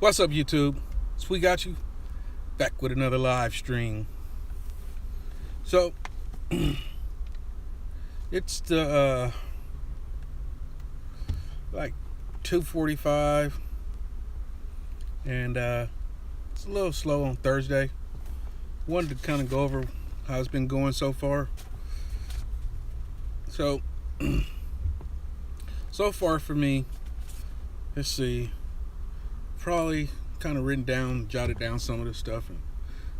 What's up, YouTube? So we got you back with another live stream. So it's the like 2:45, and it's a little slow on Thursday. Wanted to kind of go over how it's been going so far. So so far for me, let's see, probably kind of written down, jotted down some of this stuff, and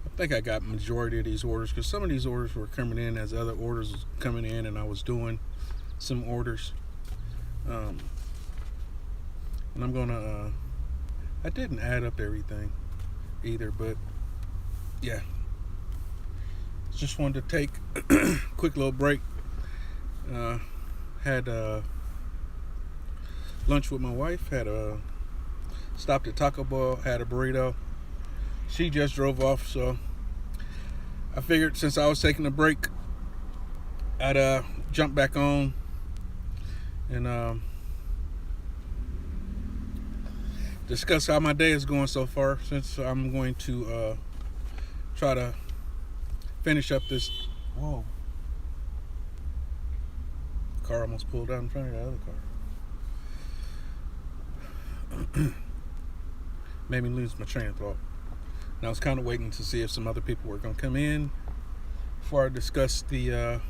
I think I got majority of these orders, because some of these orders were coming in as other orders was coming in, and I was doing some orders. And I'm gonna I didn't add up everything either, but yeah, just wanted to take a quick little break. Had lunch with my wife, had stopped at Taco Bell, had a burrito. She just drove off, so I figured since I was taking a break, I'd jump back on and discuss how my day is going so far, since I'm going to try to finish up this. Whoa. The car almost pulled out in front of the other car. Made me lose my train of thought. And I was kind of waiting to see if some other people were going to come in before I discuss the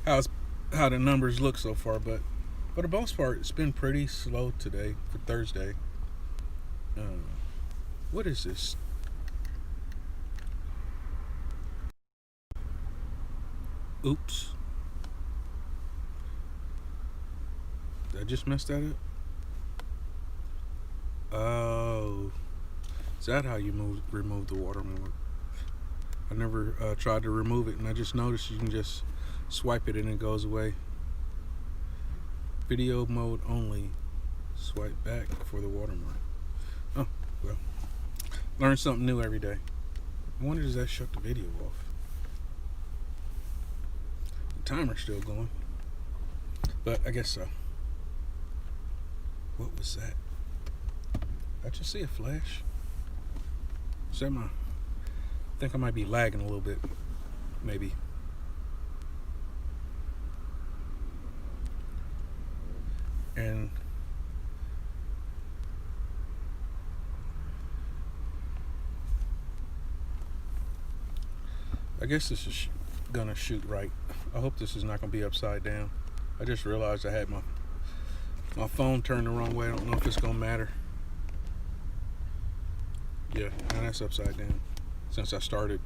how the numbers look so far. But for the most part, it's been pretty slow today for Thursday. What is this? Oops. Did I just mess that up? Oh, is that how you remove the watermark? I never tried to remove it, and I just noticed you can just swipe it and it goes away. Video mode only. Swipe back for the watermark. Oh, well. Learn something new every day. I wonder, does that shut the video off? The timer's still going, but I guess so. What was that? I just see a flash. Is that I think I might be lagging a little bit, maybe. And I guess this is gonna shoot right. I hope this is not gonna be upside down. I just realized I had my phone turned the wrong way. I don't know if it's gonna matter. Yeah, and that's upside down since I started.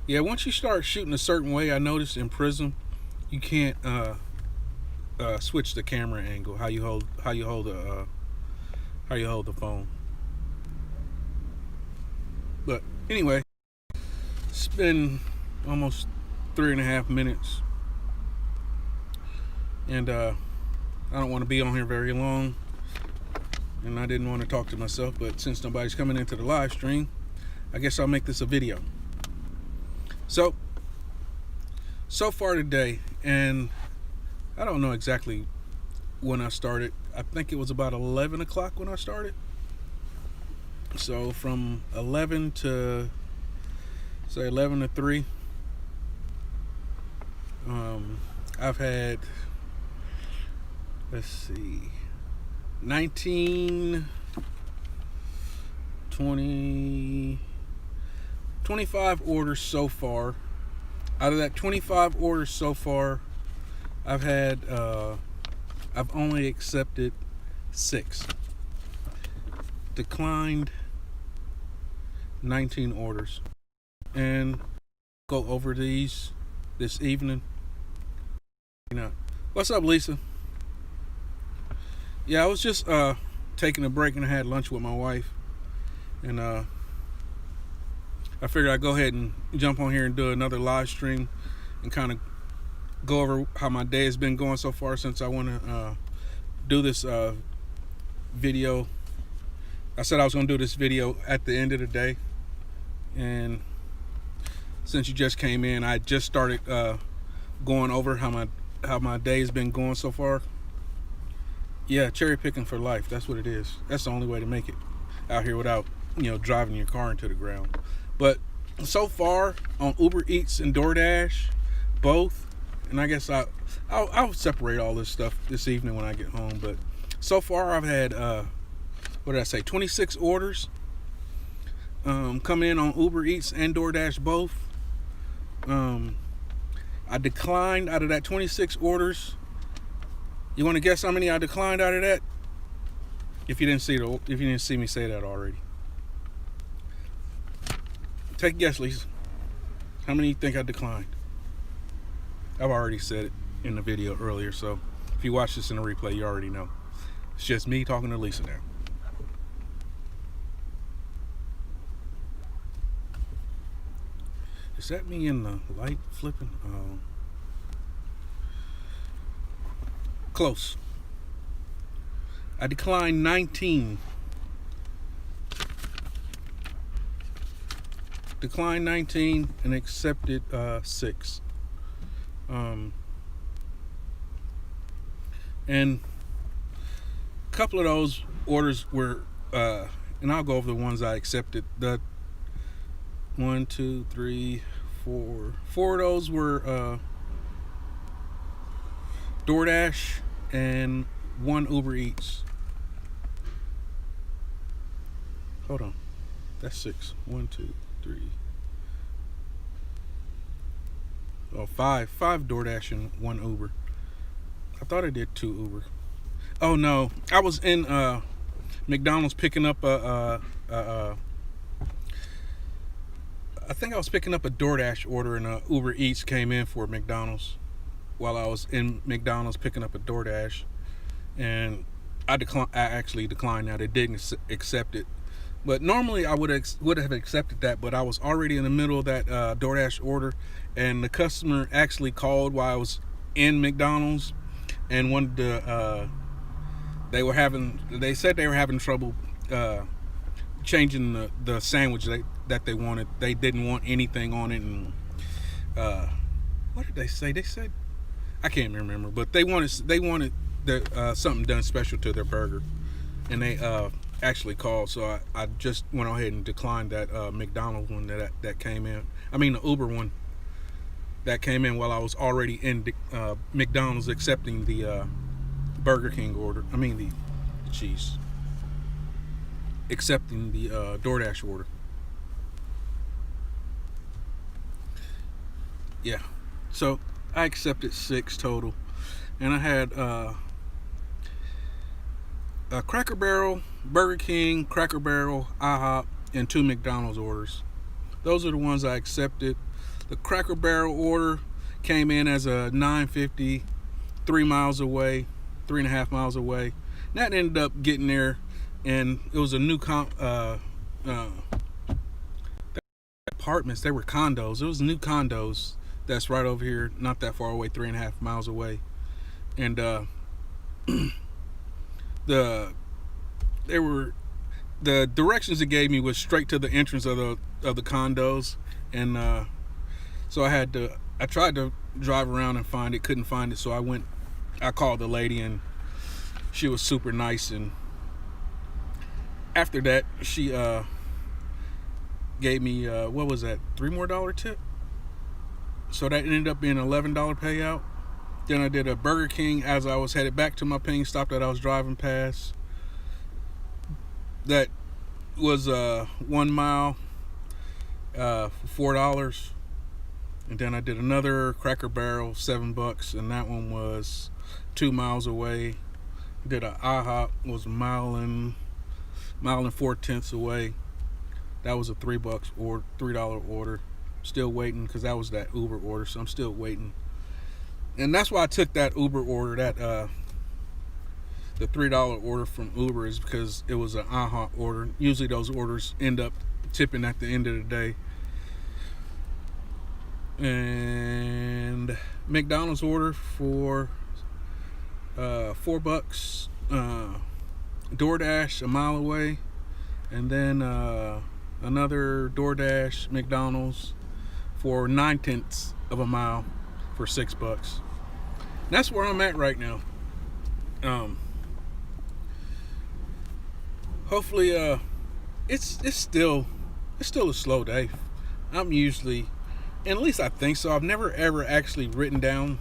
Yeah, once you start shooting a certain way, I noticed in Prism you can't switch the camera angle, how you hold the phone. But anyway, it's been almost 3.5 minutes, and I don't want to be on here very long. And I didn't want to talk to myself, but since nobody's coming into the live stream, I guess I'll make this a video. So far today, and I don't know exactly when I started. I think it was about 11 o'clock when I started. So from 11 to, say, 11 to 3, I've had, let's see, 19, 20, 25 orders so far. Out of that 25 orders so far, I've only accepted 6. Declined 19 orders. And go over these this evening. What's up, Lisa? Yeah, I was just taking a break, and I had lunch with my wife, and I figured I'd go ahead and jump on here and do another live stream and kind of go over how my day has been going so far, since I want to do this video. I said I was going to do this video at the end of the day, and since you just came in, I just started going over how my day has been going so far. Yeah, cherry picking for life. That's what it is. That's the only way to make it out here without, driving your car into the ground. But so far on Uber Eats and DoorDash, both, and I guess I'll separate all this stuff this evening when I get home. But so far I've had what did I say? 26 orders come in on Uber Eats and DoorDash both. I declined out of that 26 orders. You want to guess how many I declined out of that? If you didn't see me say that already, take a guess, Lisa. How many you think I declined? I've already said it in the video earlier, so if you watch this in a replay, you already know. It's just me talking to Lisa now. Is that me in the light flipping? Close. I declined 19. Declined 19 and accepted 6. And a couple of those orders were, and I'll go over the ones I accepted. The 1, 2, 3, 4. 4 of those were DoorDash and 1 Uber Eats. Hold on. That's 6. 1, 2, 3. Oh, 5. 5 DoorDash and 1 Uber. I thought I did 2 Uber. Oh no, I was in McDonald's picking up I think I was picking up a DoorDash order, and Uber Eats came in for McDonald's while I was in McDonald's picking up a DoorDash, and I actually declined that. It didn't accept it, but normally I would have accepted that. But I was already in the middle of that DoorDash order, and the customer actually called while I was in McDonald's and wanted to. They said they were having trouble changing the sandwich that they wanted. They didn't want anything on it, and what did they say? They said, I can't remember, but they wanted something done special to their burger, and they actually called. So I just went ahead and declined that McDonald's one that came in. I mean the Uber one that came in while I was already in McDonald's accepting the Burger King order. I mean the cheese. Accepting the DoorDash order. Yeah. So I accepted 6 total. And I had a Cracker Barrel, Burger King, Cracker Barrel, IHOP, and 2 McDonald's orders. Those are the ones I accepted. The Cracker Barrel order came in as a $9.50, 3 miles away, 3.5 miles away. And that ended up getting there, and it was a new apartments. They were condos. It was new condos that's right over here, not that far away, 3.5 miles away. And the directions it gave me was straight to the entrance of the condos, and so I tried to drive around and find it, couldn't find it, so I called the lady, and she was super nice, and after that she gave me what was that, $3 more tip, so that ended up being an $11 payout. Then I did a Burger King as I was headed back to my ping stop that I was driving past. That was 1 mile for $4. And then I did another Cracker Barrel, $7, and that one was 2 miles away. Did a IHOP, was a mile and 4/10 away. That was a $3 or $3 order. Still waiting because that was that Uber order, so I'm still waiting. And that's why I took that Uber order, that the $3 order from Uber, is because it was an IHOP order. Usually those orders end up tipping at the end of the day. And McDonald's order for $4. DoorDash a mile away, and then another DoorDash McDonald's for 9/10 of a mile for $6. That's where I'm at right now. hopefully, it's still a slow day. I'm usually, and at least I think so. I've never ever actually written down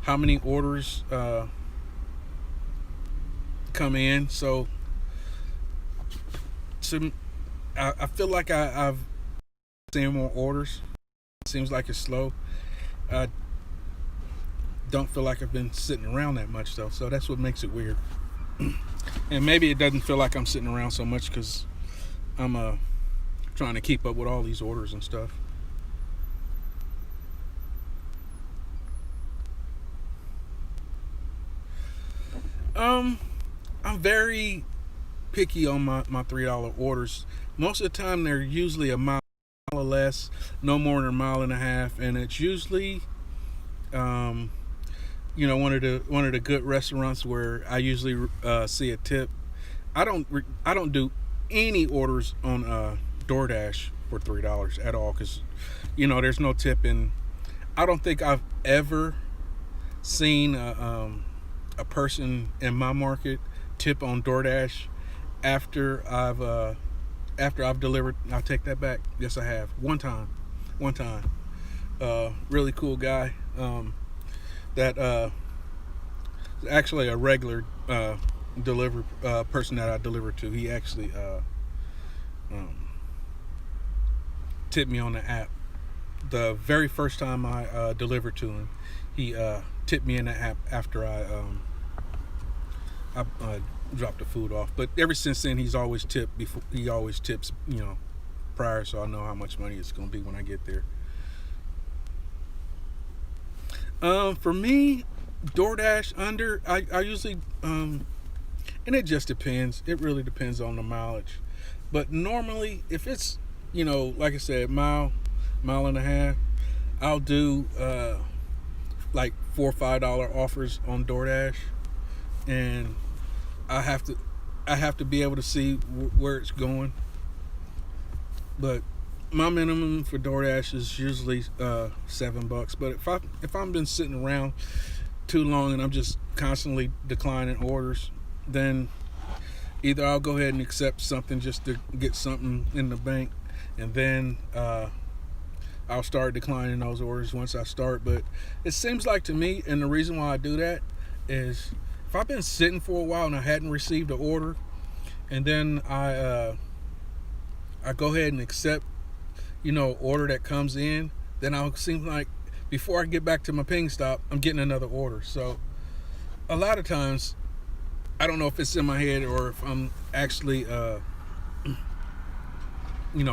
how many orders come in. So I feel like I've seen more orders. It seems like it's slow. I don't feel like I've been sitting around that much though, so that's what makes it weird. And maybe it doesn't feel like I'm sitting around so much because I'm trying to keep up with all these orders and stuff. I'm very picky on my $3 orders. Most of the time they're usually a mile or less, no more than a mile and a half, and it's usually um, one of the good restaurants where I usually see a tip. I don't do any orders on DoorDash for $3 at all because there's no tip, and I don't think I've ever seen a person in my market tip on DoorDash after I've delivered. I'll take that back. Yes, I have. One time. Really cool guy. That actually a regular deliver person that I delivered to. He actually tipped me on the app. The very first time I delivered to him, he tipped me in the app after I dropped the food off. But ever since then, he's always tipped. Before he always tips, prior, so I know how much money it's going to be when I get there. For me, DoorDash under I usually and it just depends. It really depends on the mileage. But normally, if it's like I said, mile and a half, I'll do like $4 or $5 offers on DoorDash, and I have to be able to see where it's going. But my minimum for DoorDash is usually $7. But if I'm been sitting around too long and I'm just constantly declining orders, then either I'll go ahead and accept something just to get something in the bank, and then I'll start declining those orders once I start. But it seems like to me, and the reason why I do that is if I've been sitting for a while and I hadn't received an order, and then I go ahead and accept order that comes in, then I'll seem like before I get back to my ping stop, I'm getting another order. So a lot of times, I don't know if it's in my head or if I'm actually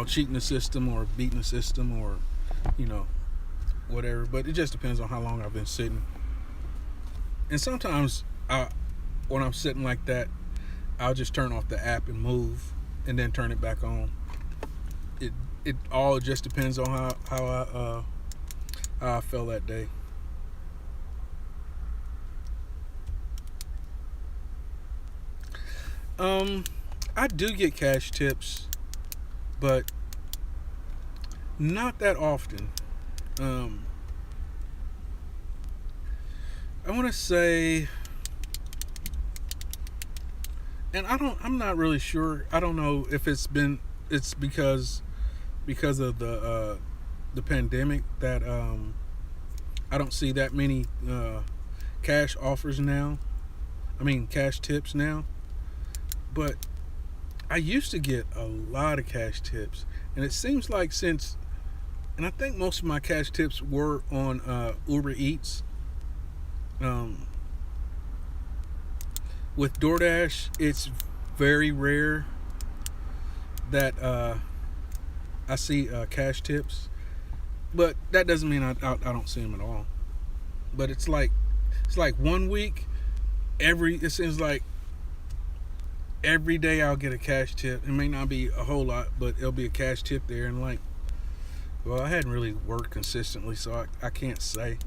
cheating the system or beating the system or whatever. But it just depends on how long I've been sitting. And sometimes when I'm sitting like that, I'll just turn off the app and move and then turn it back on. It all just depends on how I feel that day. I do get cash tips, but not that often. I want to say, and I'm not really sure. I don't know if it's because of the pandemic that I don't see that many cash offers now. I mean cash tips now. But I used to get a lot of cash tips, and it seems like and I think most of my cash tips were on Uber Eats. With DoorDash, it's very rare that I see cash tips, but that doesn't mean I don't see them at all. But it's like 1 week, it seems like every day I'll get a cash tip. It may not be a whole lot, but it'll be a cash tip there. And well, I hadn't really worked consistently, so I can't say.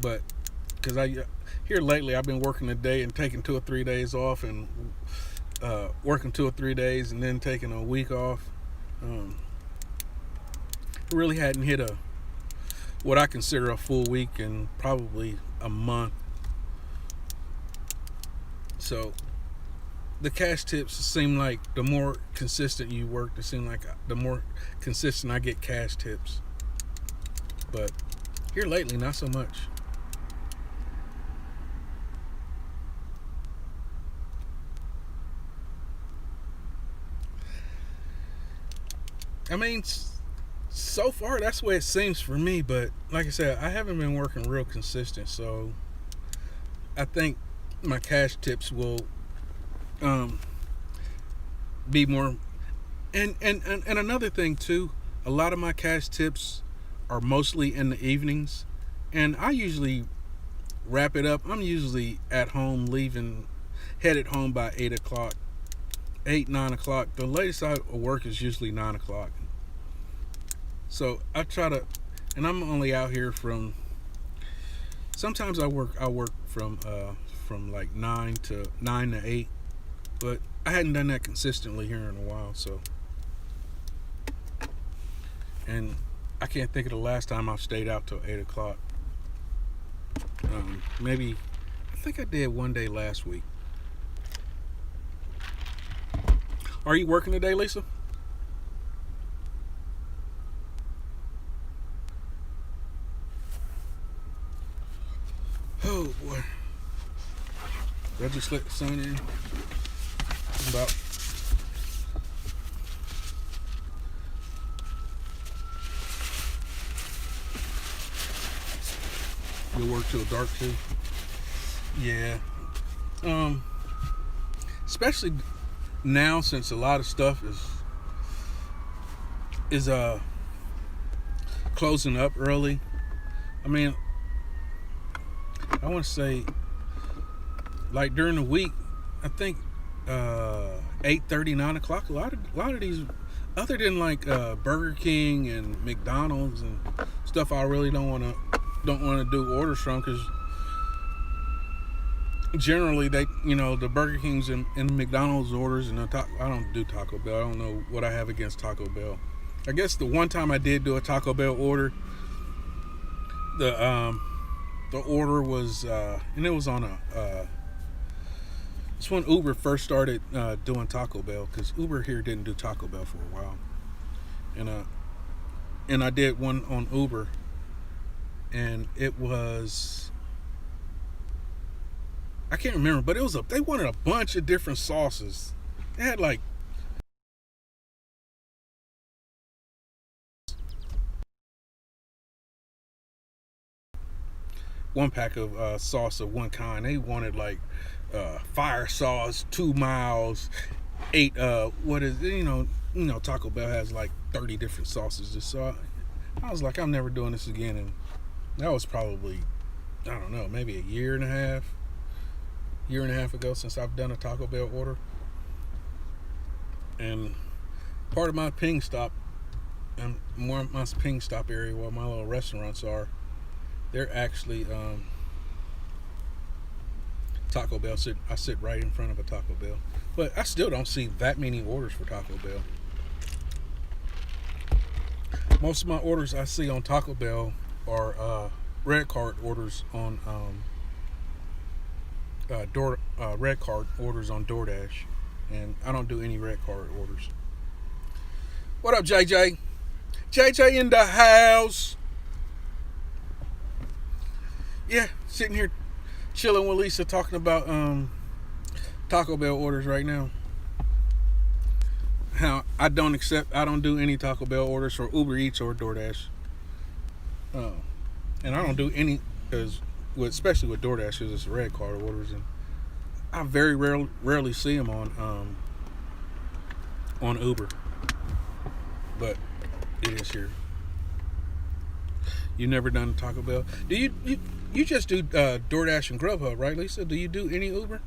But because here lately I've been working a day and taking 2 or 3 days off, and working 2 or 3 days and then taking a week off. Really hadn't hit what I consider a full week in probably a month. So the cash tips seem like the more consistent you work, it seems like the more consistent I get cash tips. But here lately, not so much. I mean, so far that's the way it seems for me. But like I said, I haven't been working real consistent, so I think my cash tips will be more. And another thing too, a lot of my cash tips are mostly in the evenings, and I usually wrap it up. I'm usually at home, headed home by 8 o'clock, 9 o'clock. The latest I work is usually 9 o'clock. So I try to, and I'm only out here from. Sometimes I work from like 9 to 8, but I hadn't done that consistently here in a while. So, and I can't think of the last time I've stayed out till 8 o'clock. Maybe I think I did one day last week. Are you working today, Lisa? Oh boy. Did I just let the sun in? About. You'll work till dark too? Yeah. Especially now, since a lot of stuff is closing up early. I mean, I want to say, like during the week, I think 8:30, 9 o'clock. A lot of these, other than like Burger King and McDonald's and stuff, I really don't want to do orders from, because generally they, the Burger Kings and McDonald's orders, and I don't do Taco Bell. I don't know what I have against Taco Bell. I guess the one time I did do a Taco Bell order, the order was and it was on it's when Uber first started doing Taco Bell, because Uber here didn't do Taco Bell for a while, and I did one on Uber, and it was, I can't remember, but they wanted a bunch of different sauces. They had like one pack of sauce of one kind. They wanted like fire sauce, 2 miles, 8. What is Taco Bell has like 30 different sauces. Just so I was like, I'm never doing this again. And that was probably, I don't know, maybe a year and a half ago since I've done a Taco Bell order. And part of my ping stop, and more of my ping stop area where my little restaurants are, they're actually Taco Bell. I sit right in front of a Taco Bell, but I still don't see that many orders for Taco Bell. Most of my orders I see on Taco Bell are red card orders on red card orders on DoorDash, and I don't do any red card orders. What up, JJ? JJ in the house. Yeah, sitting here chilling with Lisa, talking about Taco Bell orders right now. How I don't do any Taco Bell orders for Uber Eats or DoorDash. And I don't do any, especially with DoorDash, because it's red card orders, and I very rarely see them on Uber. But it is here. You never done Taco Bell? Do you just do DoorDash and Grubhub, right, Lisa? Do you do any Uber?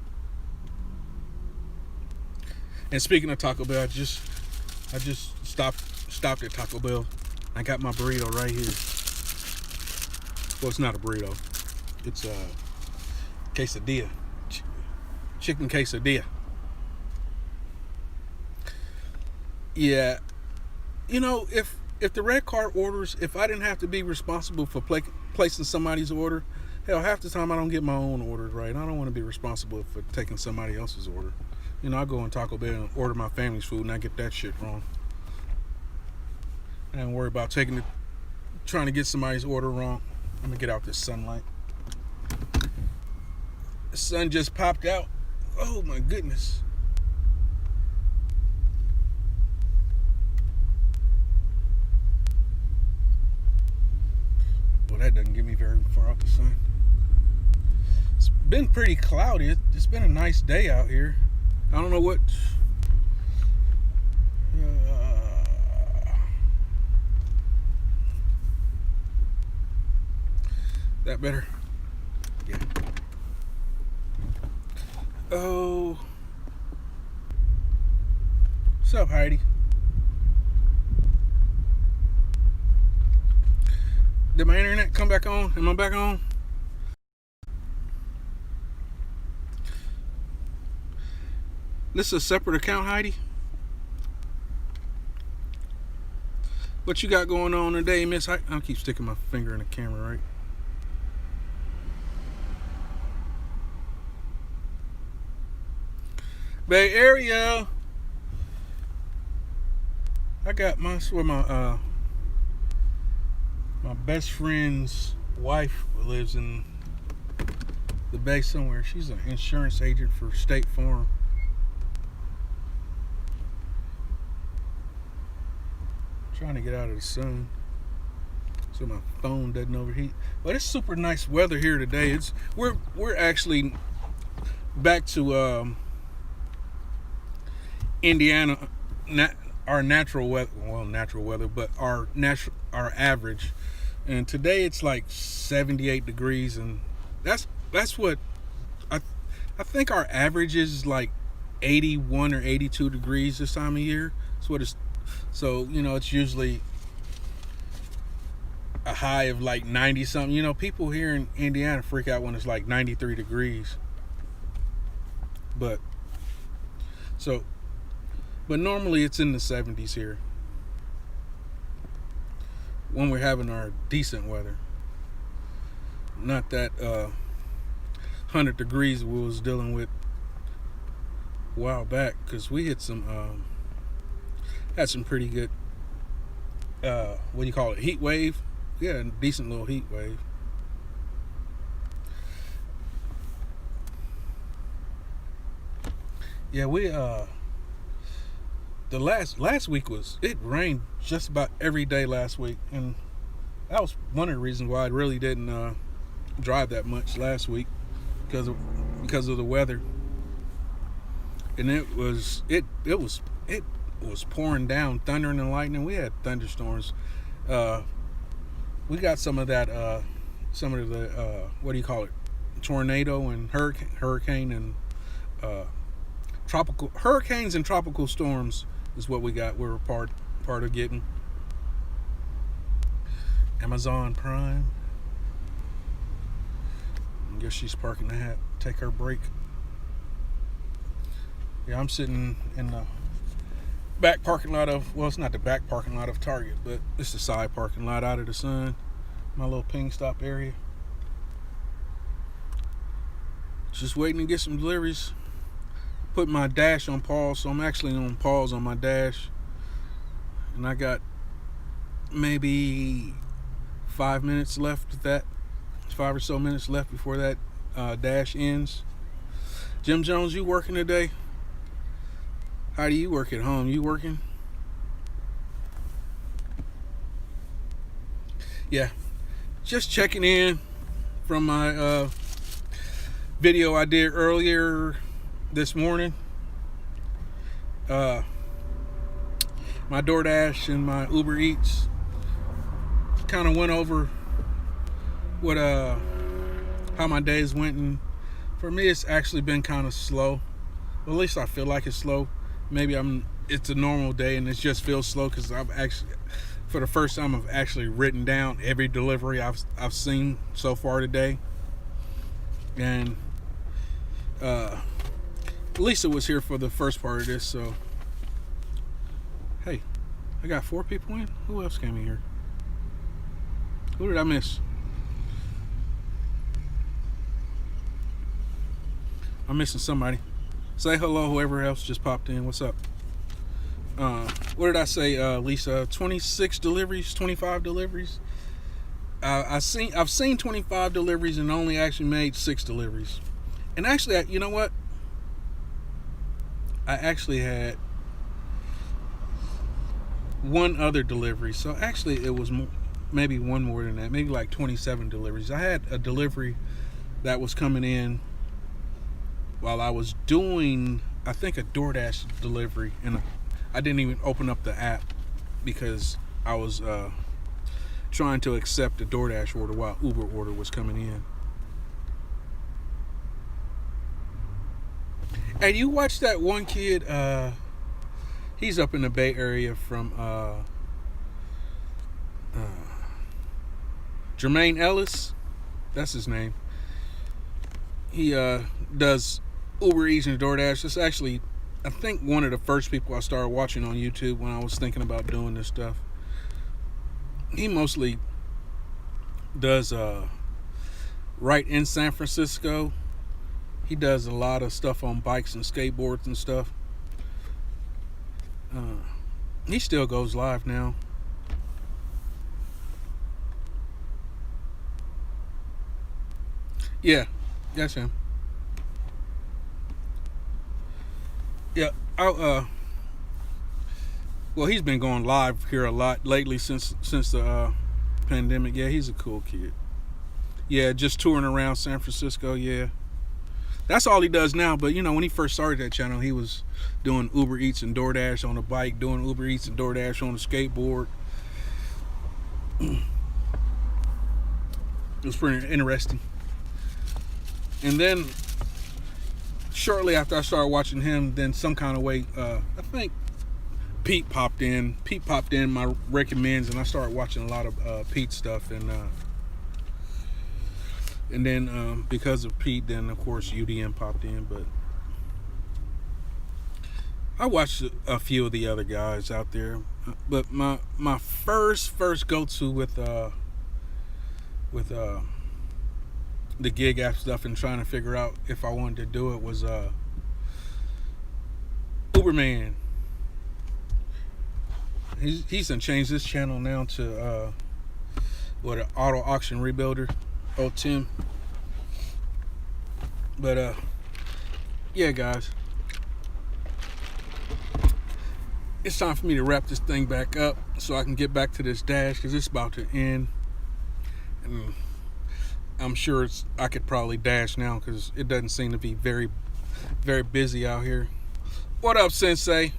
And speaking of Taco Bell, I just stopped at Taco Bell. I got my burrito right here. Well, it's not a burrito. It's a quesadilla, chicken quesadilla. Yeah, if the red card orders, if I didn't have to be responsible for placing somebody's order, hell, half the time I don't get my own orders right. I don't want to be responsible for taking somebody else's order. You know, I go on Taco Bell and order my family's food, and I get that shit wrong. I don't worry about trying to get somebody's order wrong. I'm gonna get out this sunlight. The sun just popped out. Oh my goodness. Well, that doesn't get me very far out the sun. It's been pretty cloudy. It's been a nice day out here. I don't know what. That better? Yeah. Oh. What's up, Heidi? Did my internet come back on? Am I back on? This is a separate account, Heidi? What you got going on today, Miss Heidi? I'll keep sticking my finger in the camera, right? Bay Area. I got my best friend's wife lives in the Bay somewhere. She's an insurance agent for State Farm. Trying to get out of the sun so my phone doesn't overheat. But it's super nice weather here today. We're actually back to Indiana, our natural weather, but our average. And today it's like 78 degrees, and that's what I think our average is like 81 or 82 degrees this time of year. That's what it's. So, you know, it's usually a high of like 90 something. You know, people here in Indiana freak out when it's like 93 degrees. But normally it's in the 70s here when we're having our decent weather. Not that 100 degrees we was dealing with a while back, because we hit had some pretty good what do you call it, heat wave. Yeah, a decent little heat wave. Yeah, we the last week it rained just about every day last week, and that was one of the reasons why I really didn't drive that much last week, because of the weather. And it was pouring down, thundering and lightning. We had thunderstorms. We got some of that what do you call it, tornado and hurricane and tropical hurricanes and tropical storms is what we got. We were part of getting. Amazon Prime. I guess she's parking to take her break. Yeah, I'm sitting in the back parking lot of, well, it's not the back parking lot of Target, but it's the side parking lot out of the sun. My little ping stop area. Just waiting to get some deliveries. Put my Dash on pause, so I'm actually on pause on my Dash. And I got maybe 5 minutes left with that. 5 or so minutes left before that Dash ends. Jim Jones, you working today? How do you work at home? You working? Yeah. Just checking in from my video I did earlier this morning. My DoorDash and my Uber Eats. Kind of went over what how my days went, and for me it's actually been kind of slow. Well, at least I feel like it's slow. Maybe it's a normal day and it just feels slow because I've actually, for the first time, I've actually written down every delivery I've seen so far today. And Lisa was here for the first part of this, so hey, I got 4 people in. Who else came in here? Who did I miss? I'm missing somebody. Say hello, whoever else just popped in. What's up? What did I say, Lisa? 26 deliveries, 25 deliveries. I've seen 25 deliveries and only actually made 6 deliveries. And actually, you know what? I actually had one other delivery. So actually, it was maybe one more than that. Maybe like 27 deliveries. I had a delivery that was coming in while I was doing, I think, a DoorDash delivery, and I didn't even open up the app because I was trying to accept the DoorDash order while Uber order was coming in. And you watch that one kid, he's up in the Bay Area from Jermaine Ellis, that's his name. He does Uber Eats and DoorDash. That's actually, I think, one of the first people I started watching on YouTube when I was thinking about doing this stuff. He mostly does right in San Francisco. He does a lot of stuff on bikes and skateboards and stuff. He still goes live now. Yeah, that's him. Yeah, well, he's been going live here a lot lately since the pandemic. Yeah, he's a cool kid. Yeah, just touring around San Francisco. Yeah, that's all he does now. But when he first started that channel, he was doing Uber Eats and DoorDash on the bike, doing Uber Eats and DoorDash on the skateboard. It was pretty interesting. And then shortly after I started watching him, then some kind of way, I think Pete popped in. Pete popped in my recommends, and I started watching a lot of Pete stuff. And then because of Pete, then of course UDM popped in. But I watched a few of the other guys out there. But my first go-to with the gig app stuff and trying to figure out if I wanted to do it was Uberman. He's done changed his channel now to an auto auction rebuilder, Tim. But yeah, guys, it's time for me to wrap this thing back up so I can get back to this dash because it's about to end. And I'm sure I could probably dash now because it doesn't seem to be very, very busy out here. What up, Sensei?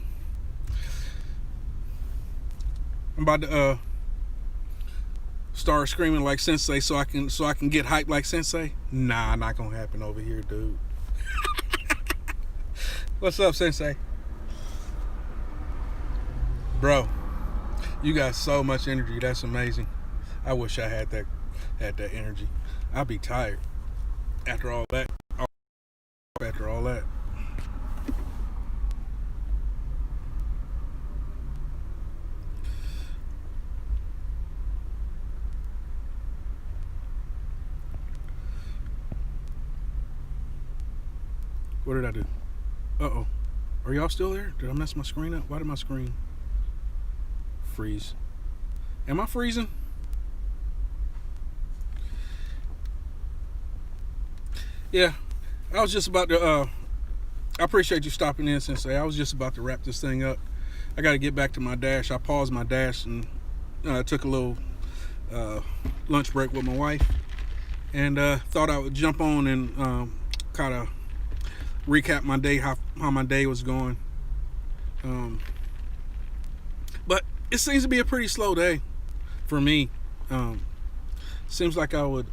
I'm about to start screaming like Sensei so I can get hyped like Sensei. Nah, not gonna happen over here, dude. What's up, Sensei? Bro, you got so much energy. That's amazing. I wish I had that energy. I'd be tired after all that. What did I do? Uh-oh. Are y'all still there? Did I mess my screen up? Why did my screen freeze? Am I freezing? Yeah, I was just about to, I appreciate you stopping in, Sensei. I was just about to wrap this thing up. I got to get back to my dash. I paused my dash and took a little lunch break with my wife. And thought I would jump on and kind of recap my day, how my day was going. But it seems to be a pretty slow day for me. Seems like I would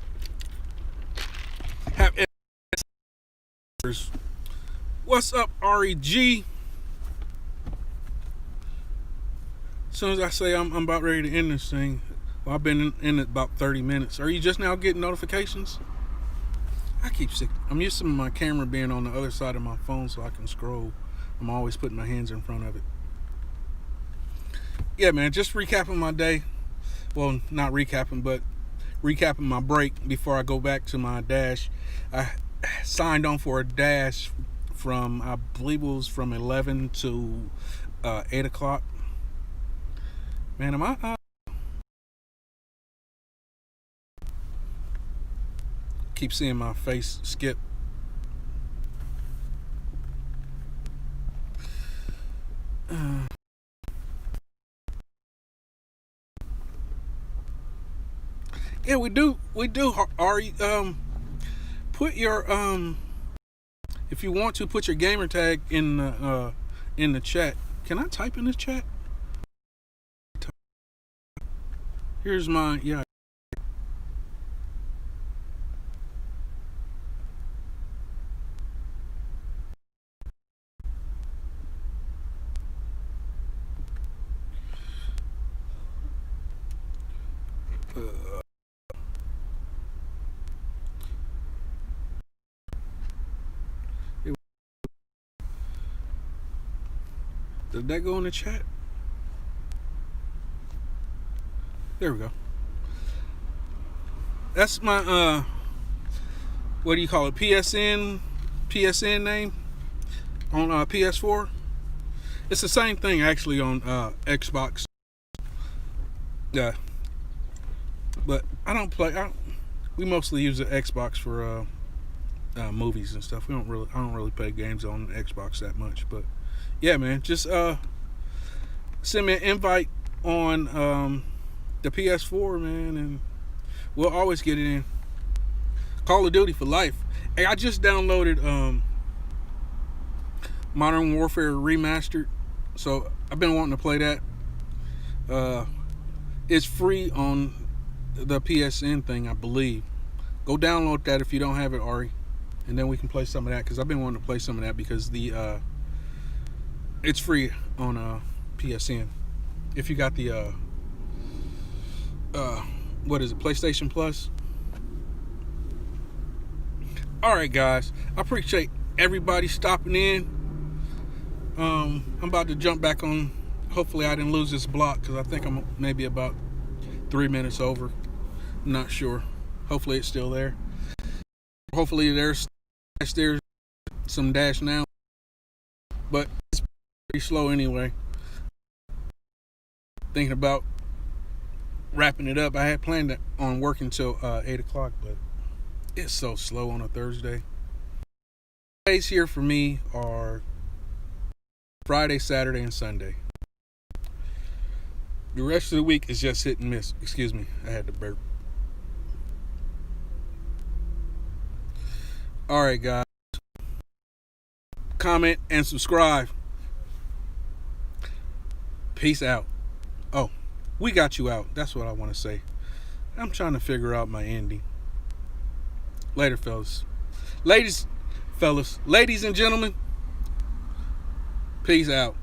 have... What's up, REG? As soon as I say I'm about ready to end this thing, well, I've been in it about 30 minutes. Are you just now getting notifications? I keep sick. I'm used to my camera being on the other side of my phone so I can scroll. I'm always putting my hands in front of it. Yeah, man, just recapping my day. Well, not recapping, but recapping my break before I go back to my dash. I signed on for a dash from, I believe it was from 11 to 8 o'clock. Man, am I keep seeing my face skip. Yeah, we do. Ari, put your if you want to put your gamer tag in the chat. Can I type in the chat? Here's my yeah. Did that go in the chat? There we go. That's my what do you call it? PSN name on PS4. It's the same thing actually on Xbox. Yeah, but I don't play. We mostly use the Xbox for movies and stuff. I don't really play games on Xbox that much. But yeah, man, just send me an invite on the PS4, man, and we'll always get it in. Call of Duty for life. Hey, I just downloaded Modern Warfare Remastered, so I've been wanting to play that. It's free on the PSN thing, I believe. Go download that if you don't have it, Ari, and then we can play some of that, because I've been wanting to play some of that because the it's free on PSN if you got the what is it, PlayStation Plus. Alright guys, I appreciate everybody stopping in. I'm about to jump back on. Hopefully I didn't lose this block, because I think I'm maybe about 3 minutes over. I'm not sure. Hopefully it's still there. Hopefully there's some dash now, but it's pretty slow anyway. Thinking about wrapping it up. I had planned on working till 8 o'clock, but it's so slow on a Thursday. Days here for me are Friday, Saturday, and Sunday. The rest of the week is just hit and miss. Excuse me, I had to burp. Alright guys, comment and subscribe. Peace out. Oh, we got you out. That's what I want to say. I'm trying to figure out my ending. Later, fellas. Ladies and gentlemen, peace out.